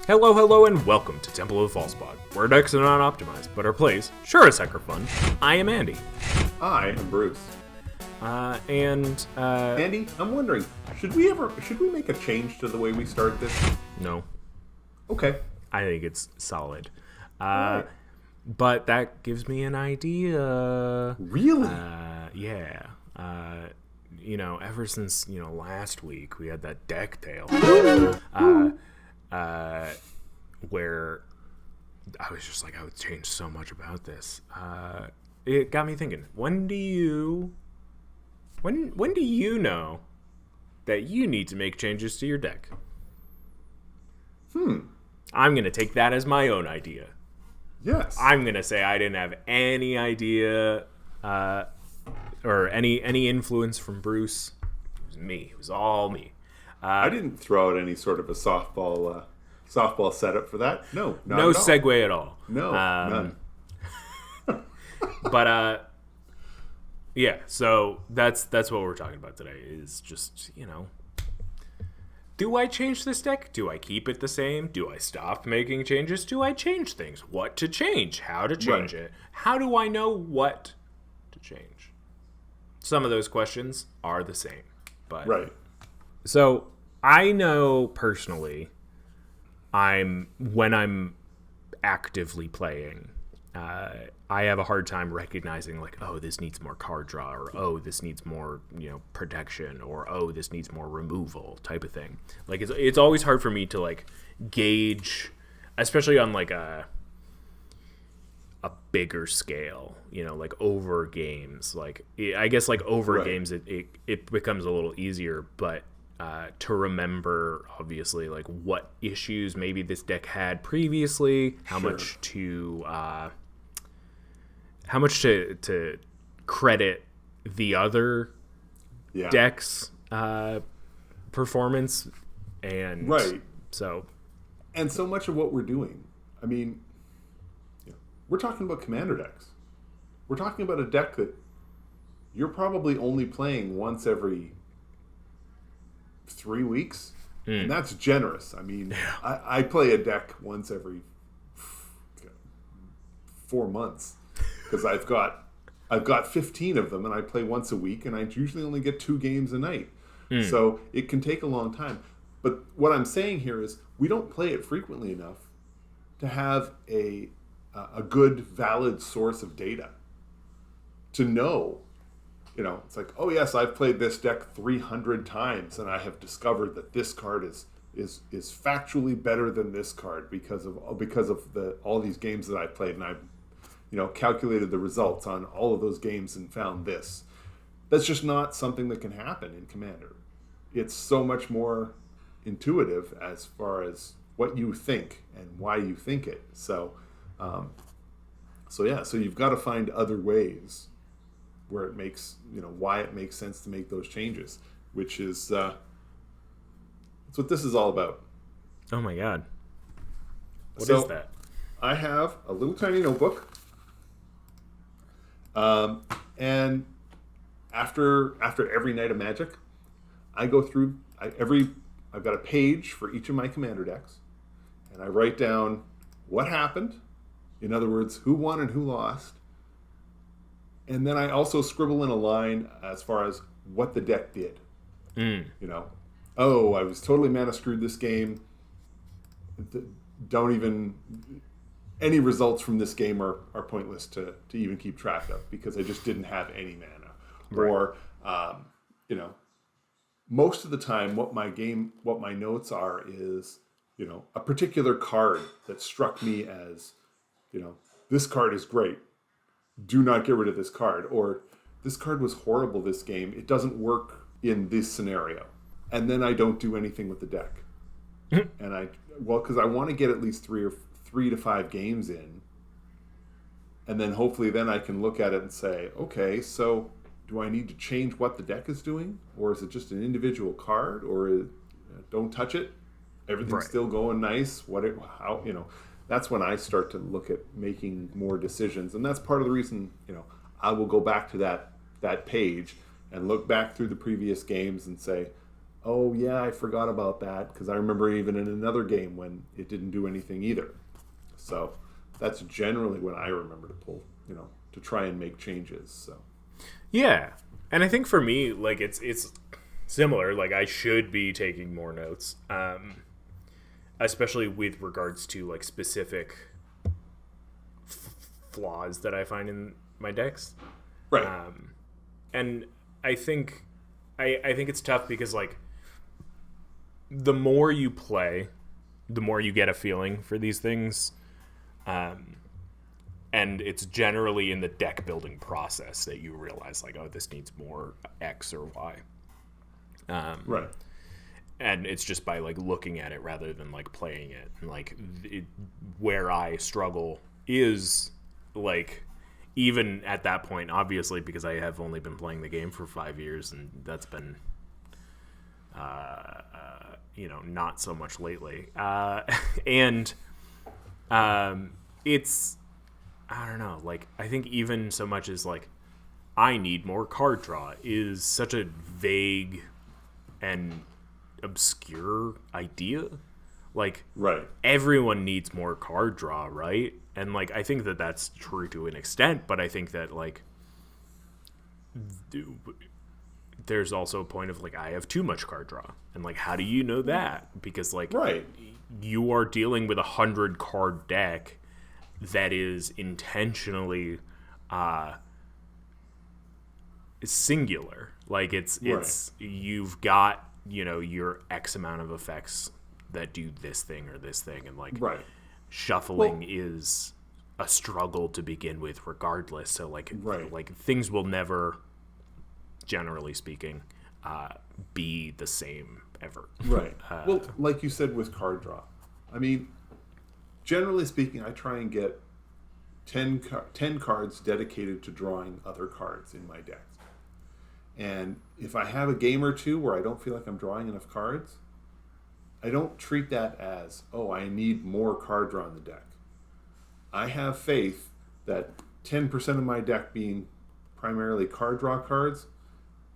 Hello, hello, and welcome to Temple of the Fallspot, where decks are not optimized, but our plays sure as heck are fun. I am Andy. I am Bruce. Andy, I'm wondering, should we make a change to the way we start this? No. Okay. I think it's solid. Right. But that gives me an idea. Really? Yeah. Ever since, last week, we had that deck tale. Where I was just like, I would change so much about this. It got me thinking, when do you know that you need to make changes to your deck? I'm going to take that as my own idea. Yes. I'm going to say I didn't have any idea or any influence from Bruce. It was me. It was all me. I didn't throw out any sort of a softball setup for that. No segue at all. No, none. But yeah. So that's what we're talking about today. Is just do I change this deck? Do I keep it the same? Do I stop making changes? Do I change things? What to change? How to change it? How do I know what to change? Some of those questions are the same, but right. So I know personally, when I'm actively playing, I have a hard time recognizing like, oh, this needs more card draw, or oh, this needs more protection, or oh, this needs more removal type of thing. Like it's always hard for me to like gauge, especially on like a bigger scale, like over games. Like I guess like over games it becomes a little easier, but to remember obviously like what issues maybe this deck had previously, how much to credit the other deck's performance, and so much of what we're doing, I mean, we're talking about commander decks. We're talking about a deck that you're probably only playing once every 3 weeks, and that's generous. I mean, I play a deck once every 4 months because I've got 15 of them, and I play once a week, and I usually only get 2 games a night. So it can take a long time. But what I'm saying here is we don't play it frequently enough to have a good, valid source of data to know. It's like, oh yes, I've played this deck 300 times, and I have discovered that this card is factually better than this card because of all these games that I've played, and I've calculated the results on all of those games and found this. That's just not something that can happen in Commander. It's so much more intuitive as far as what you think and why you think it. So you've got to find other ways where it makes, why it makes sense to make those changes, which is, that's what this is all about. Oh my God. What is that? I have a little tiny notebook. And after every night of Magic, I go through, I've got a page for each of my commander decks, and I write down what happened. In other words, who won and who lost. And then I also scribble in a line as far as what the deck did. Oh, I was totally mana screwed this game. Any results from this game are pointless to even keep track of because I just didn't have any mana. Right. Or, most of the time what my notes are is, a particular card that struck me as, this card is great. Do not get rid of this card. Or this card was horrible this game. It doesn't work in this scenario. And then I don't do anything with the deck. And because I want to get at least 3 to 5 games in. And then hopefully then I can look at it and say, okay, so do I need to change what the deck is doing? Or is it just an individual card? Or don't touch it. Everything's still going nice. That's when I start to look at making more decisions. And that's part of the reason, I will go back to that page and look back through the previous games and say, oh yeah, I forgot about that, because I remember even in another game when it didn't do anything either. So that's generally when I remember to pull, to try and make changes. So Yeah. And I think for me, like, it's similar. Like, I should be taking more notes, especially with regards to, like, specific flaws that I find in my decks. right, And I think it's tough because, like, the more you play, the more you get a feeling for these things. And it's generally in the deck building process that you realize, like, oh, this needs more X or Y. right, And it's just by, like, looking at it rather than, like, playing it. And, like, where I struggle is, like, even at that point, obviously, because I have only been playing the game for 5 years, and that's been, not so much lately. And it's, I don't know, like, I think even so much as, like, I need more card draw is such a vague and obscure idea. Like, right, everyone needs more card draw, right? And, like, I think that that's true to an extent, but I think that, like, there's also a point of, like, I have too much card draw. And, like, how do you know that? Because, like, right, you are dealing with a 100 card deck that is intentionally singular. Like, it's you've got, your X amount of effects that do this thing or this thing, and, like, right. shuffling is a struggle to begin with regardless. So, like, Right. like, things will never, generally speaking, be the same ever. Right. Well, like you said with card draw, I mean, generally speaking, I try and get 10 cards dedicated to drawing other cards in my decks. And if I have a game or two where I don't feel like I'm drawing enough cards, I don't treat that as, oh, I need more card draw in the deck. I have faith that 10% of my deck being primarily card draw cards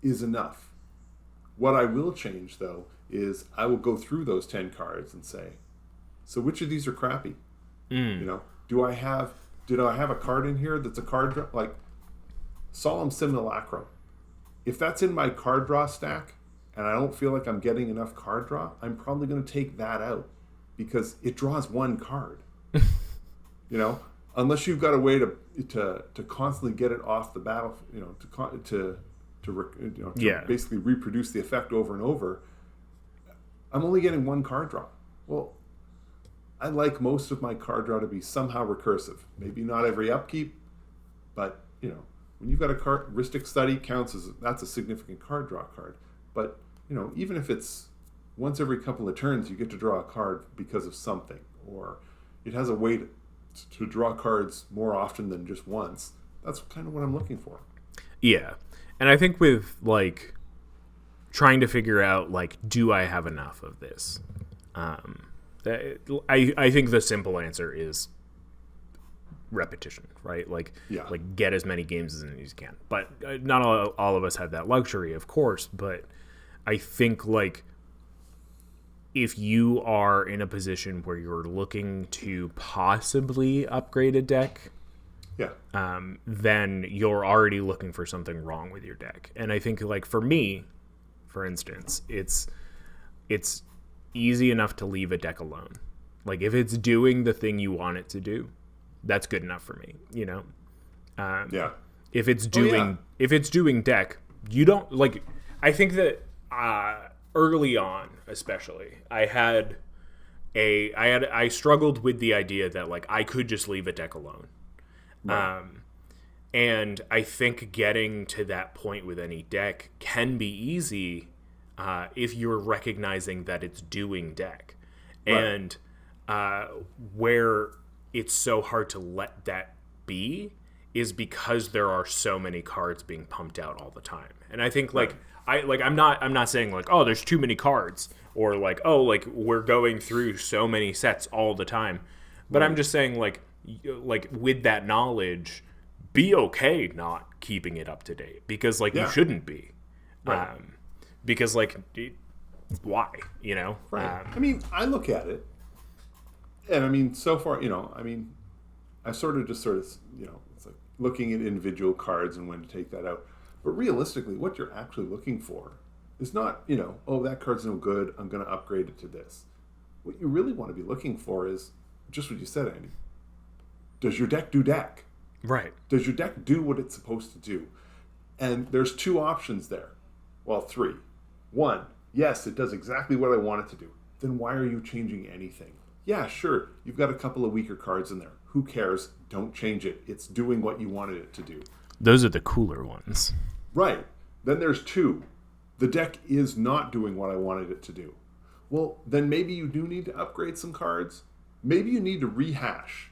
is enough. What I will change, though, is I will go through those 10 cards and say, so which of these are crappy? Did I have a card in here that's a card draw? Like Solemn Simulacrum. If that's in my card draw stack and I don't feel like I'm getting enough card draw, I'm probably going to take that out because it draws one card. Unless you've got a way to constantly get it off the battle, to basically reproduce the effect over and over. I'm only getting one card draw. Well, I like most of my card draw to be somehow recursive. Maybe not every upkeep, but when you've got a card, Ristic Study that's a significant card draw card. But even if it's once every couple of turns, you get to draw a card because of something, or it has a way to draw cards more often than just once. That's kind of what I'm looking for. Yeah. And I think with, like, trying to figure out, like, do I have enough of this? I think the simple answer is repetition, right? Like, like, get as many games as you can. But not all of us have that luxury, of course. But I think, like, if you are in a position where you're looking to possibly upgrade a deck, then you're already looking for something wrong with your deck. And I think, like, for me, for instance, it's easy enough to leave a deck alone. Like, if it's doing the thing you want it to do, that's good enough for me, If it's doing deck, you don't, like, I think that early on, especially, I struggled with the idea that, like, I could just leave a deck alone. Right. And I think getting to that point with any deck can be easy if you're recognizing that it's doing deck. Right. And where it's so hard to let that be is because there are so many cards being pumped out all the time. And I think, like, I'm not saying, like, oh, there's too many cards, or, like, oh, like, we're going through so many sets all the time. But I'm just saying, like with that knowledge, be okay not keeping it up to date, because, like, you shouldn't be. Right. Because, like, why, you know? Right. I mean, I look at it, and I mean, so far, you know, I mean, I sort of, you know, it's like looking at individual cards and when to take that out. But realistically, what you're actually looking for is not, you know, oh, that card's no good, I'm going to upgrade it to this. What you really want to be looking for is just what you said, Andy. Does your deck do deck? Right. Does your deck do what it's supposed to do? And there's two options there. Well, three. One, yes, it does exactly what I want it to do. Then why are you changing anything? Yeah, sure, you've got a couple of weaker cards in there. Who cares? Don't change it. It's doing what you wanted it to do. Those are the cooler ones. Right. Then there's two. The deck is not doing what I wanted it to do. Well, then maybe you do need to upgrade some cards. Maybe you need to rehash.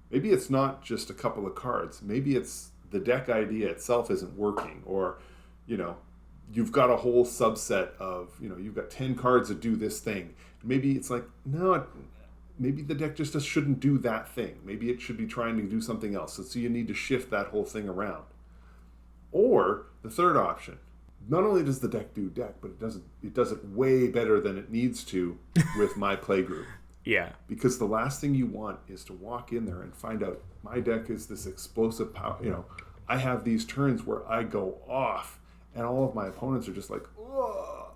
Maybe it's not just a couple of cards. Maybe it's the deck idea itself isn't working, or, you know, you've got a whole subset of, you know, you've got 10 cards that do this thing. Maybe it's like, no, maybe the deck just shouldn't do that thing. Maybe it should be trying to do something else. So you need to shift that whole thing around. Or the third option, not only does the deck do deck, but it does it way better than it needs to with my play group. Yeah. Because the last thing you want is to walk in there and find out my deck is this explosive power. You know, I have these turns where I go off and all of my opponents are just like, ugh.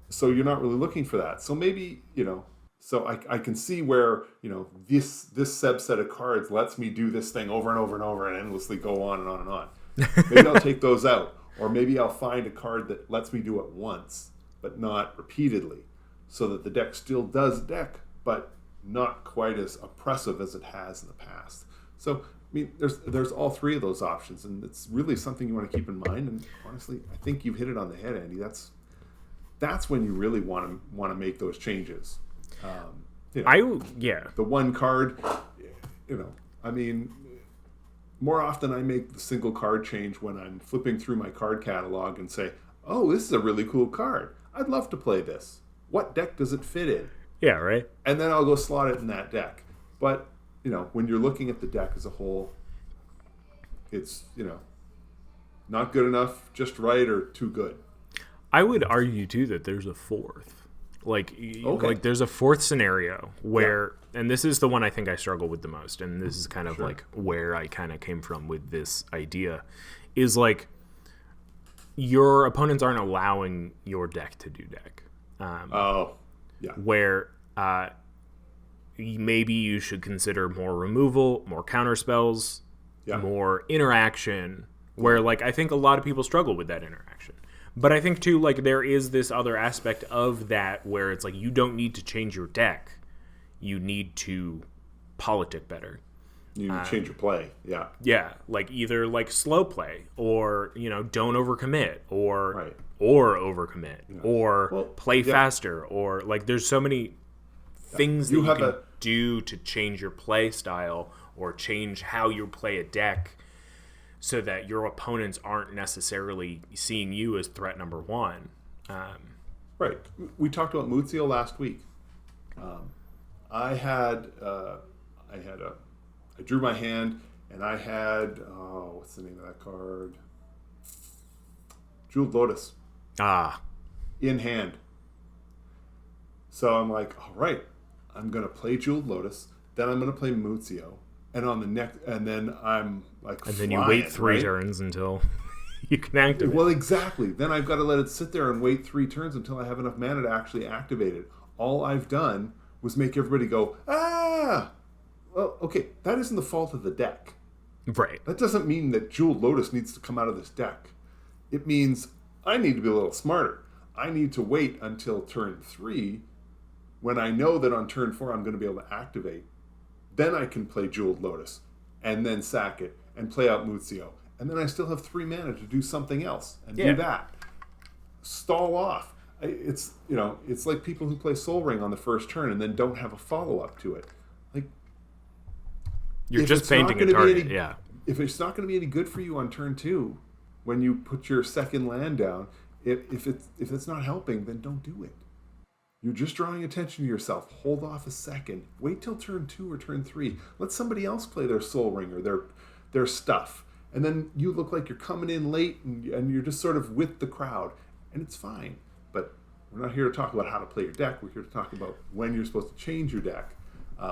So you're not really looking for that. So maybe, you know, so I can see where, you know, this subset of cards lets me do this thing over and over and over and endlessly go on and on and on. Maybe I'll take those out. Or maybe I'll find a card that lets me do it once, but not repeatedly, so that the deck still does deck, but not quite as oppressive as it has in the past. So, I mean, there's all three of those options, and it's really something you want to keep in mind. And honestly, I think you've hit it on the head, Andy. That's when you really want to make those changes. You know, the one card, you know, I mean, more often I make the single card change when I'm flipping through my card catalog and say, oh, this is a really cool card. I'd love to play this. What deck does it fit in? Yeah, right. And then I'll go slot it in that deck. But, you know, when you're looking at the deck as a whole, it's, you know, not good enough, just right, or too good. I would argue, too, that there's a fourth. Like there's a fourth scenario where, and this is the one I think I struggle with the most, and this is kind of like where I kind of came from with this idea, is like your opponents aren't allowing your deck to do deck. Where maybe you should consider more removal, more counter spells, more interaction, where like I think a lot of people struggle with that interaction. But I think, too, like, there is this other aspect of that where it's like you don't need to change your deck. You need to politic better. You need to change your play, yeah. Yeah, like either, like, slow play or, you know, don't overcommit or overcommit or play faster or, like, there's so many things that you can do to change your play style or change how you play a deck, so that your opponents aren't necessarily seeing you as threat number one. Right. We talked about Muzio last week. I drew my hand, and I had, what's the name of that card? Jeweled Lotus. In hand. So I'm like, all right, I'm going to play Jeweled Lotus, then I'm going to play Muzio. And on the next, and then I'm like, and then you wait three turns until you can activate. Well, exactly. Then I've got to let it sit there and wait 3 turns until I have enough mana to actually activate it. All I've done was make everybody go, ah! Well, okay, that isn't the fault of the deck. Right. That doesn't mean that Jeweled Lotus needs to come out of this deck. It means I need to be a little smarter. I need to wait until turn 3 when I know that on turn 4 I'm going to be able to activate. Then I can play Jeweled Lotus, and then sack it, and play out Muzio. And then I still have 3 mana to do something else, and do that. Stall off. It's, you know, it's like people who play Sol Ring on the first turn and then don't have a follow-up to it. Like, you're just painting a target, If it's not going to be any good for you on turn 2, when you put your second land down, if it's not helping, then don't do it. You're just drawing attention to yourself. Hold off a second. Wait till turn 2 or turn 3. Let somebody else play their Sol Ring or their stuff. And then you look like you're coming in late and you're just sort of with the crowd. And it's fine. But We're not here to talk about how to play your deck. We're here to talk about when you're supposed to change your deck.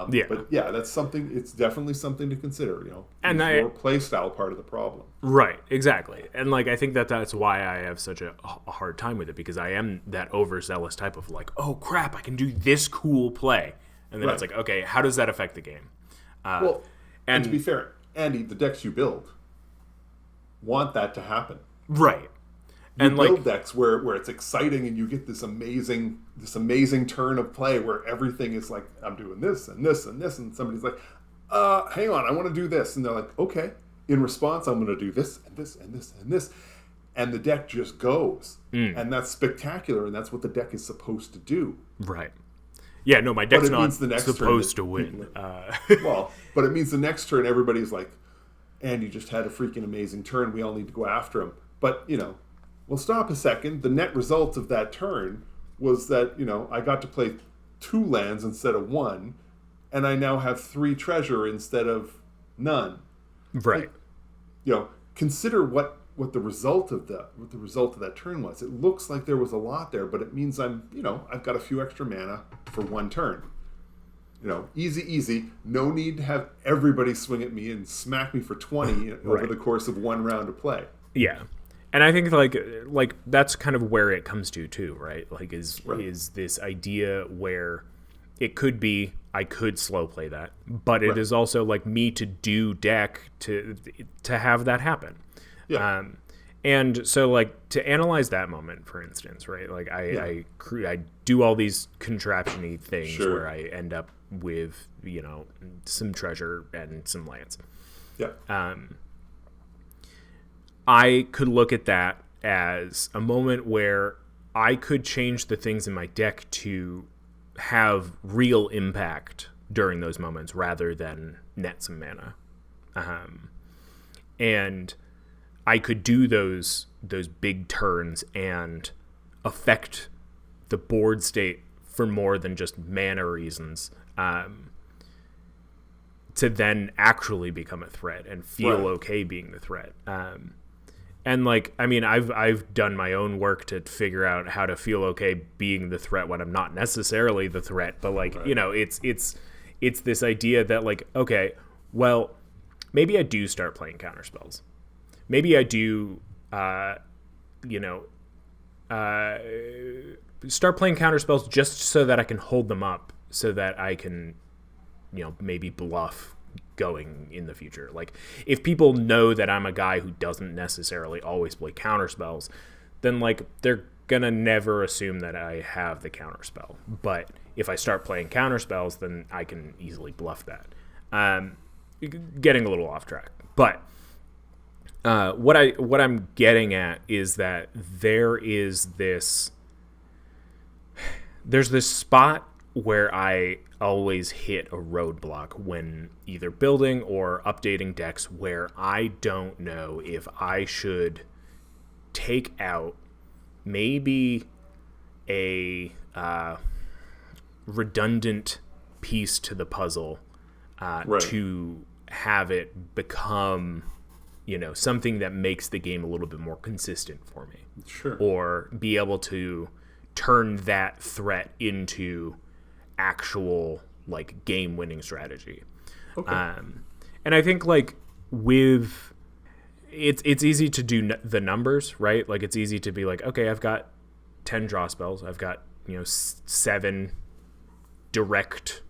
Yeah. But yeah, that's something. It's definitely something to consider. And your play style part of the problem. Right, exactly. And like I think that's why I have such a hard time with it, because I am that overzealous type of like, oh crap, I can do this cool play, and then it's like, okay, how does that affect the game? And to be fair, Andy, the decks you build want that to happen. Right. You build decks where it's exciting and you get this amazing turn of play where everything is like, I'm doing this and this and this, and somebody's like, hang on, I want to do this, and they're like, okay. In response, I'm going to do this and this and this and this, and the deck just goes, and that's spectacular, and that's what the deck is supposed to do. Right. Yeah. No, my deck's not supposed to win. But it means the next turn everybody's like, Andy just had a freaking amazing turn. We all need to go after him. But well, stop a second. The net result of that turn was that, I got to play 2 lands instead of 1, and I now have 3 treasure instead of none. Right. Consider what the result of that turn was. It looks like there was a lot there, but it means I've got a few extra mana for 1 turn. Easy. No need to have everybody swing at me and smack me for 20 over the course of 1 round of play. Yeah. And I think like that's kind of where it comes to too, right? Like is this idea where it could be I could slow play that, but it is also like me to do deck to have that happen. Yeah. And so like to analyze that moment, for instance, right? Like I do all these contraption-y things where I end up with some treasure and some lands. Yeah. I could look at that as a moment where I could change the things in my deck to have real impact during those moments rather than net some mana. And I could do those big turns and affect the board state for more than just mana reasons, to then actually become a threat and feel okay being the threat. And like, I mean, I've done my own work to figure out how to feel okay being the threat when I'm not necessarily the threat, but like, it's this idea that like, okay, well, maybe I do start playing counterspells. Maybe I do, start playing counterspells just so that I can hold them up, so that I can, maybe bluff going in the future. Like, if people know that I'm a guy who doesn't necessarily always play counterspells, then like they're gonna never assume that I have the counterspell. But if I start playing counterspells, then I can easily bluff that. Getting a little off track, but what I'm getting at is that there's this spot where I always hit a roadblock when either building or updating decks, where I don't know if I should take out maybe a redundant piece to the puzzle to have it become something that makes the game a little bit more consistent for me. Sure. Or be able to turn that threat into actual like game winning strategy. Okay. And I think like with it's easy to do the numbers, right? Like it's easy to be like, okay, I've got 10 draw spells. I've got 7 direct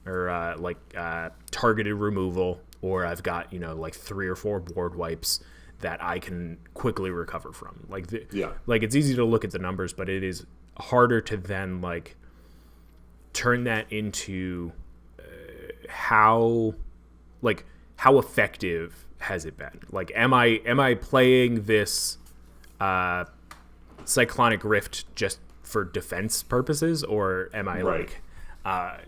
or targeted removal, or I've got like 3 or 4 board wipes that I can quickly recover from. Like like it's easy to look at the numbers, but it is harder to then like turn that into how effective has it been? Like am I playing this Cyclonic Rift just for defense purposes, or am I like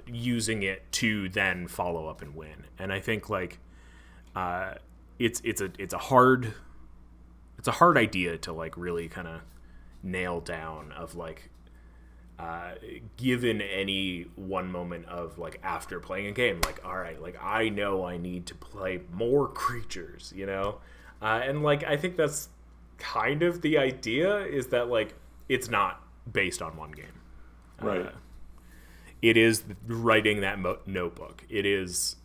using it to then follow up and win? And I think like it's a hard idea to like really kind of nail down of like given any one moment of like after playing a game, like all right, like I know I need to play more creatures, and like I think that's kind of the idea, is that like it's not based on one game. Right. It is writing that notebook. It is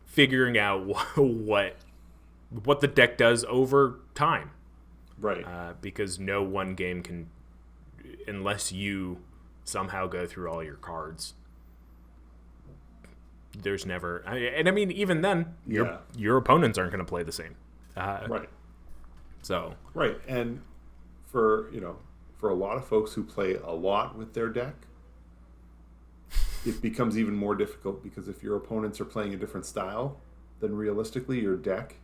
figuring out what the deck does over time. Right. Because no one game can, unless you somehow go through all your cards, there's never. And I mean, even then, your opponents aren't going to play the same. Right. So. Right, and for a lot of folks who play a lot with their deck, it becomes even more difficult because if your opponents are playing a different style, then realistically your deck,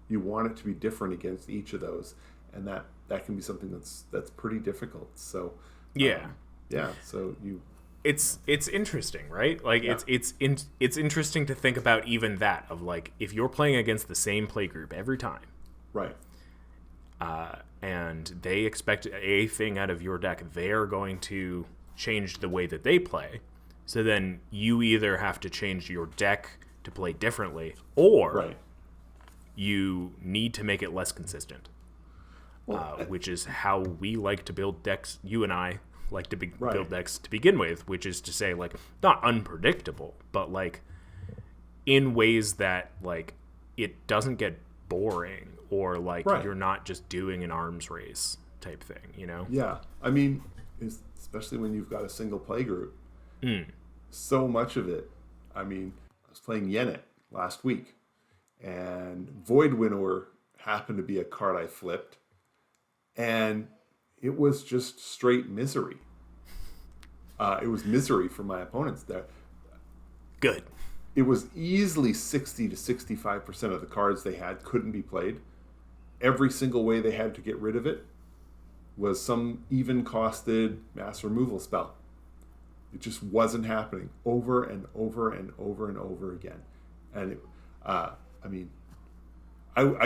you want it to be different against each of those, and that can be something that's pretty difficult. So so it's interesting, right? Like it's interesting to think about even that of like if you're playing against the same play group every time, right? And they expect a thing out of your deck, they're going to change the way that they play. So then you either have to change your deck to play differently, or you need to make it less consistent, which is how we like to build decks. You and I like to build decks to begin with, which is to say, like, not unpredictable, but like in ways that like it doesn't get boring or like you're not just doing an arms race type thing, you know? Yeah, I mean, especially when you've got a single play group. So much of it. I mean, I was playing Yennet last week, and Void Winnower happened to be a card I flipped, and it was just straight misery. It was misery for my opponents there. Good. It was easily 60 to 65% of the cards they had couldn't be played. Every single way they had to get rid of it was some even costed mass removal spell. It just wasn't happening over and over and over and over again. And I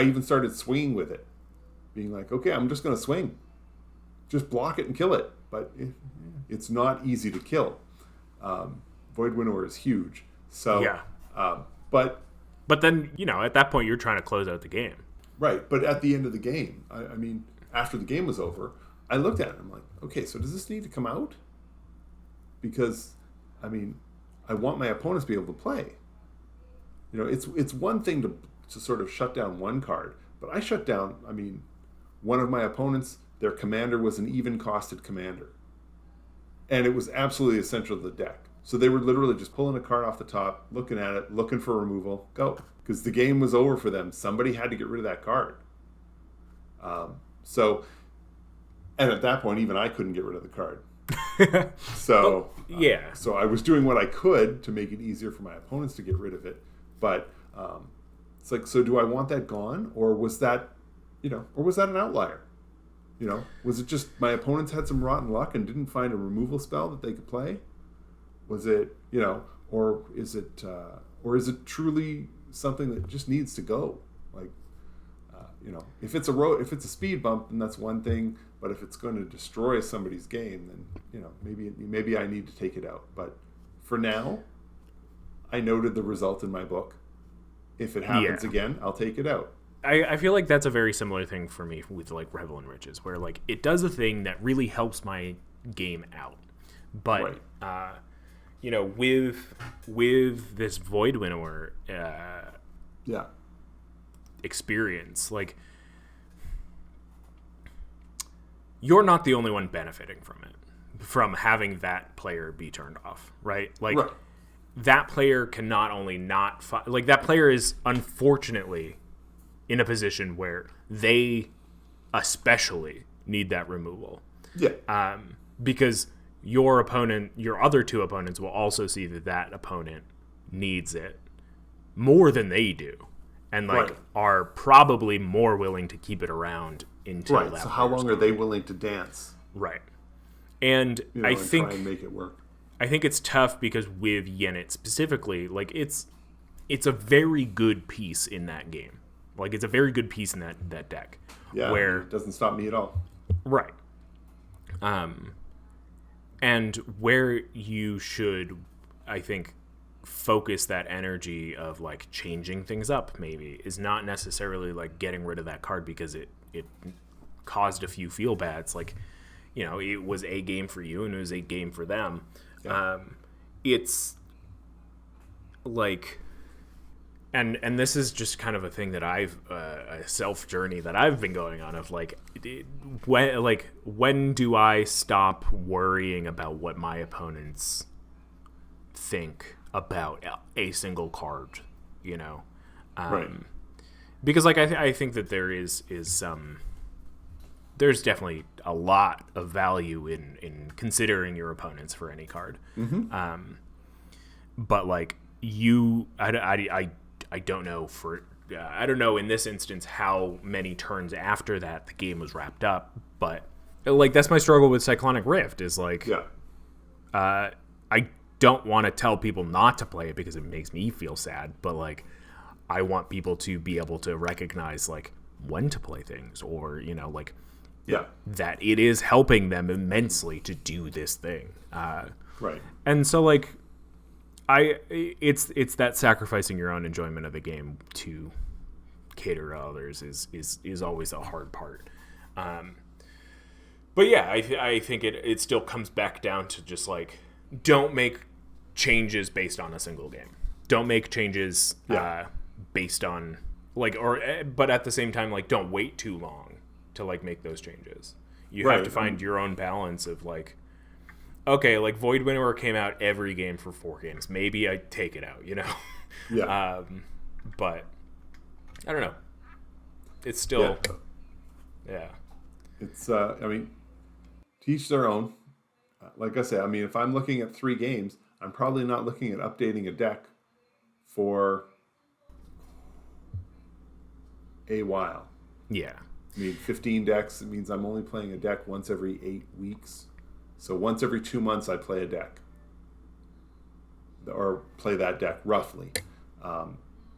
even started swinging with it, being like, okay, I'm just going to swing. Just block it and kill it. But it's not easy to kill. Void Winnower is huge. So, but then, at that point, you're trying to close out the game. Right. But at the end of the game, I mean, after the game was over, I looked at it and I'm like, okay, so does this need to come out? Because, I mean, I want my opponents to be able to play. It's one thing to sort of shut down one card, but I shut down, I mean, one of my opponents, their commander was an even costed commander. And it was absolutely essential to the deck. So they were literally just pulling a card off the top, looking at it, looking for removal, go. Because the game was over for them. Somebody had to get rid of that card. And at that point, even I couldn't get rid of the card. So I was doing what I could to make it easier for my opponents to get rid of it. But it's like, so do I want that gone, or was that an outlier? Was it just my opponents had some rotten luck and didn't find a removal spell that they could play? Was it, or is it truly something that just needs to go? Like, if it's a speed bump, then that's one thing. But if it's going to destroy somebody's game, then maybe I need to take it out. But for now, I noted the result in my book. If it happens again, I'll take it out. I feel like that's a very similar thing for me with like Revel and Riches, where like it does a thing that really helps my game out. But with this Void Winnower experience, like, you're not the only one benefiting from it, from having that player be turned off, right? Like, that player can not only not like, that player is unfortunately in a position where they especially need that removal. Because your other two opponents will also see that opponent needs it more than they do, and are probably more willing to keep it around until that. So how long are they willing to dance? Right. And I think try and make it work. I think it's tough because with Yennet specifically, like, it's a very good piece in that game. Like, it's a very good piece in that deck. Yeah, where it doesn't stop me at all. Right. And where you should, I think, focus that energy of, like, changing things up, maybe, is not necessarily, like, getting rid of that card because it caused a few feel-bads. Like, it was a game for you and it was a game for them. Yeah. It's like, and this is just kind of a thing that I've a self journey that I've been going on of like, when do I stop worrying about what my opponents think about a single card, Right. Because like I think that there is there's definitely a lot of value in considering your opponents for any card. But like I don't know I don't know in this instance how many turns after that the game was wrapped up, but like that's my struggle with Cyclonic Rift is like, I don't want to tell people not to play it because it makes me feel sad, but like I want people to be able to recognize like when to play things, or like that it is helping them immensely to do this thing. Right. And so like it's that sacrificing your own enjoyment of the game to cater to others is always a hard part. But yeah, I think it still comes back down to just like, don't make changes based on a single game. Don't make changes based on like, but at the same time, like, don't wait too long to like make those changes. You have to find your own balance of like, okay, like Void Winnower came out every game for 4 games. Maybe I take it out, Yeah. But I don't know. It's still, yeah. It's I mean, to each their own. Like I say, I mean, if I'm looking at 3 games, I'm probably not looking at updating a deck for a while. Yeah. I mean, 15 decks, it means I'm only playing a deck once every 8 weeks. So once every 2 months, I play a deck. Or play that deck, roughly.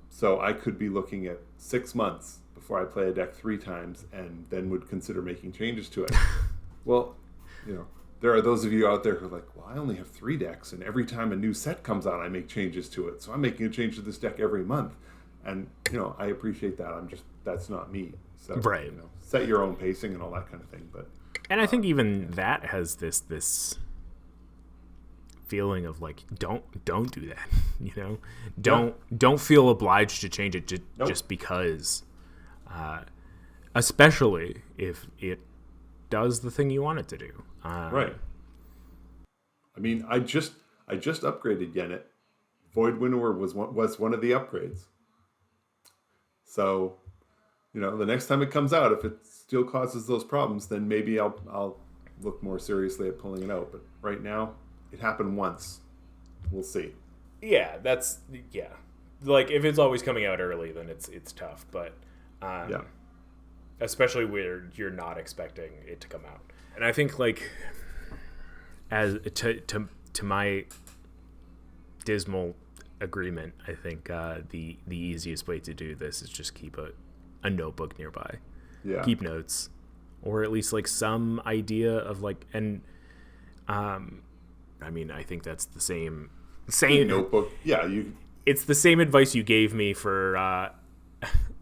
So I could be looking at 6 months before I play a deck 3 times and then would consider making changes to it. Well, there are those of you out there who are like, well, I only have 3 decks, and every time a new set comes out, I make changes to it. So I'm making a change to this deck every month. And, I appreciate that. That's not me. So, right. Set your own pacing and all that kind of thing. But and I think even that has this feeling of like, don't do that, don't feel obliged to change it just because, especially if it does the thing you want it to do. Right. I mean, I just upgraded Yennet. Void Winnower was one of the upgrades. So, the next time it comes out, if it still causes those problems, then maybe I'll look more seriously at pulling it out. But right now, it happened once. We'll see. Yeah, like if it's always coming out early, then it's tough. But especially where you're not expecting it to come out. And I think like as to my dismal agreement, I think the easiest way to do this is just keep a notebook nearby. Yeah. Keep notes, or at least like some idea of like, and I mean, I think that's the same notebook. Yeah, it's the same advice you gave me for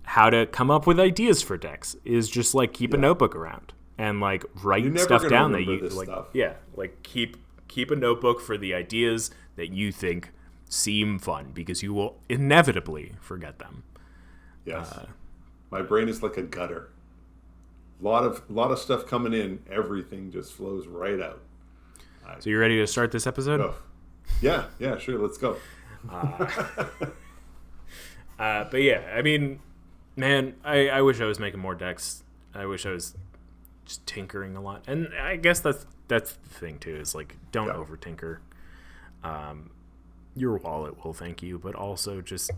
how to come up with ideas for decks, is just like keep a notebook around and like write stuff down that you like. Stuff. Yeah, like keep a notebook for the ideas that you think seem fun, because you will inevitably forget them. Yes. My brain is like a gutter. A lot of stuff coming in. Everything just flows right out. So you ready to start this episode? Oh. Yeah, sure. Let's go. But yeah, I mean, man, I wish I was making more decks. I wish I was just tinkering a lot. And I guess that's the thing too, is like, don't over tinker. Your wallet will thank you, but also just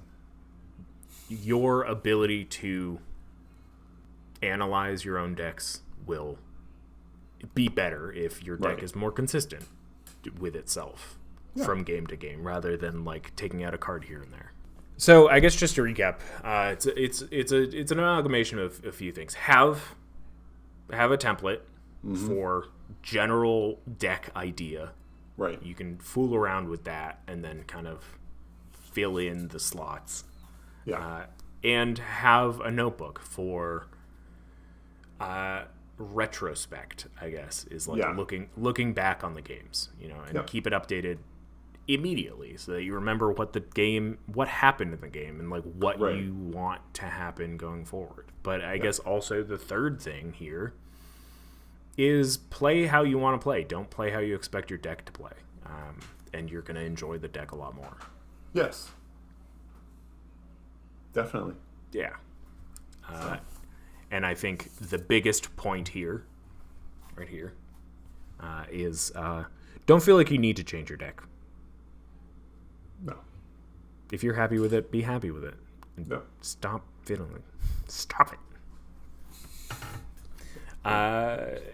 your ability to analyze your own decks will be better if your deck is more consistent with itself from game to game, rather than like taking out a card here and there. So I guess just to recap, it's an amalgamation of a few things. Have a template for general deck idea. Right. You can fool around with that and then kind of fill in the slots. Yeah. And have a notebook for retrospect, I guess, is like Yeah. looking back on the games, and Yep. keep it updated immediately so that you remember what happened in the game, and like what Right. you want to happen going forward. But I guess also the third thing here is play how you want to play. Don't play how you expect your deck to play, and you're going to enjoy the deck a lot more. Yes. Definitely. Yeah. And I think the biggest point here, right here, is don't feel like you need to change your deck. No. If you're happy with it, be happy with it. No. Stop fiddling. Stop it.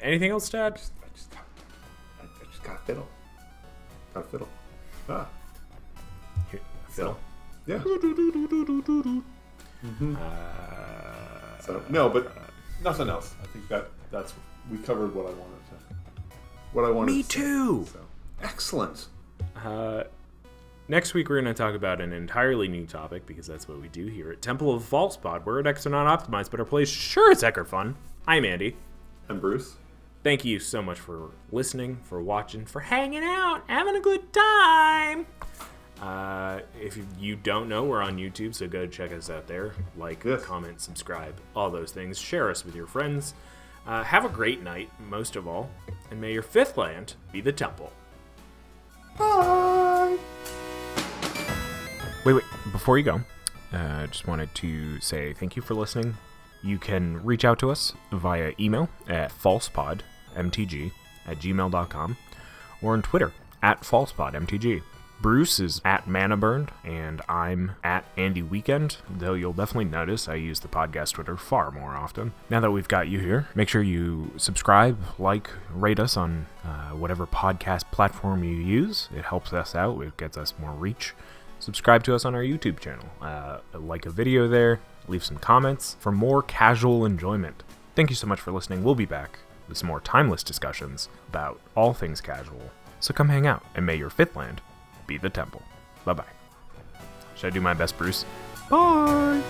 Anything else, Dad? I just got a fiddle. Got a fiddle. Ah. Here, fiddle. Yeah. So no, but nothing else. I think that's we covered what I wanted Me to say. too. So excellent. Next week, we're going to talk about an entirely new topic, because that's what we do here at Temple of False Pod, where our decks are not optimized, but our plays sure as heck are fun. I'm Andy. And Bruce. Thank you so much for listening, for watching, for hanging out, having a good time. If you don't know, we're on YouTube, so go check us out there. Like, Yes. comment, subscribe, all those things. Share us with your friends. Have a great night, most of all, and may your fifth land be the temple. Bye. Wait, before you go, just wanted to say thank you for listening. You can reach out to us via email at falsepodmtg@gmail.com or on Twitter at falsepodmtg. Bruce is at ManaBurned, and I'm at Andy Weekend, though you'll definitely notice I use the podcast Twitter far more often. Now that we've got you here, make sure you subscribe, like, rate us on whatever podcast platform you use. It helps us out. It gets us more reach. Subscribe to us on our YouTube channel. Like a video there. Leave some comments for more casual enjoyment. Thank you so much for listening. We'll be back with some more timeless discussions about all things casual. So come hang out, and may your fifth land be the temple. Bye-bye. Should I do my best, Bruce? Bye!